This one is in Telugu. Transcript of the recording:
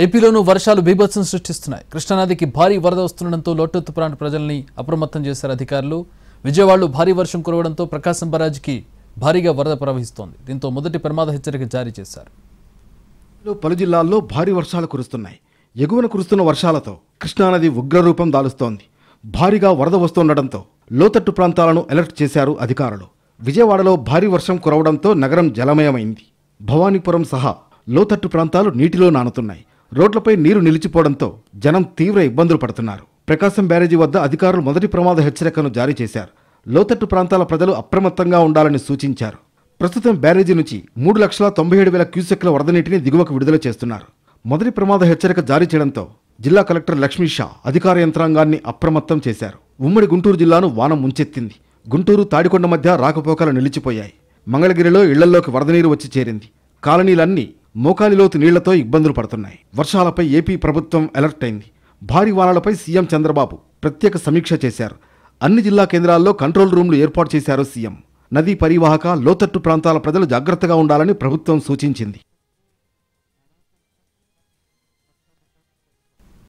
ఏపీలోనూ వర్షాలు బీభత్సం సృష్టిస్తున్నాయి. కృష్ణానదికి భారీ వరద వస్తుండటంతో లోతట్టు ప్రాంత ప్రజల్ని అప్రమత్తం చేశారు అధికారులు. విజయవాడలో భారీ వర్షం కురవడంతో ప్రకాశం బరాజ్కి భారీగా వరద ప్రవహిస్తోంది. దీంతో మొదటి ప్రమాద హెచ్చరిక జారీ చేశారు. పలు జిల్లాల్లో భారీ వర్షాలు కురుస్తున్నాయి. ఎగువన కురుస్తున్న వర్షాలతో కృష్ణానది ఉగ్రరూపం దాలుస్తోంది. భారీగా వరద వస్తుండటంతో లోతట్టు ప్రాంతాలను అలర్ట్ చేశారు అధికారులు. విజయవాడలో భారీ వర్షం కురవడంతో నగరం జలమయమైంది. భవానీపురం సహా లోతట్టు ప్రాంతాలు నీటిలో నానుతున్నాయి. రోడ్లపై నీరు నిలిచిపోవడంతో జనం తీవ్ర ఇబ్బందులు పడుతున్నారు. ప్రకాశం బ్యారేజీ వద్ద అధికారులు మొదటి ప్రమాద హెచ్చరికను జారీ చేశారు. లోతట్టు ప్రాంతాల ప్రజలు అప్రమత్తంగా ఉండాలని సూచించారు. ప్రస్తుతం బ్యారేజీ నుంచి 3,97,000 క్యూసెక్ల వరద నీటిని దిగువకు విడుదల చేస్తున్నారు. మొదటి ప్రమాద హెచ్చరిక జారీ చేయడంతో జిల్లా కలెక్టర్ లక్ష్మీ షా అధికార యంత్రాంగాన్ని అప్రమత్తం చేశారు. ఉమ్మడి గుంటూరు జిల్లాను వాన ముంచెత్తింది. గుంటూరు తాడికొండ మధ్య రాకపోకలు నిలిచిపోయాయి. మంగళగిరిలో ఇళ్లలోకి వరద నీరు వచ్చి చేరింది. కాలనీలన్నీ మోకాలిలోతు నీళ్లతో ఇబ్బందులు పడుతున్నాయి. వర్షాలపై ఏపీ ప్రభుత్వం అలర్ట్ అయింది. భారీ వానలపై సీఎం చంద్రబాబు ప్రత్యేక సమీక్ష చేశారు. అన్ని జిల్లా కేంద్రాల్లో కంట్రోల్ రూమ్లు ఏర్పాటు చేశారు సీఎం. నదీ పరివాహక లోతట్టు ప్రాంతాల ప్రజలు జాగ్రత్తగా ఉండాలని ప్రభుత్వం సూచించింది.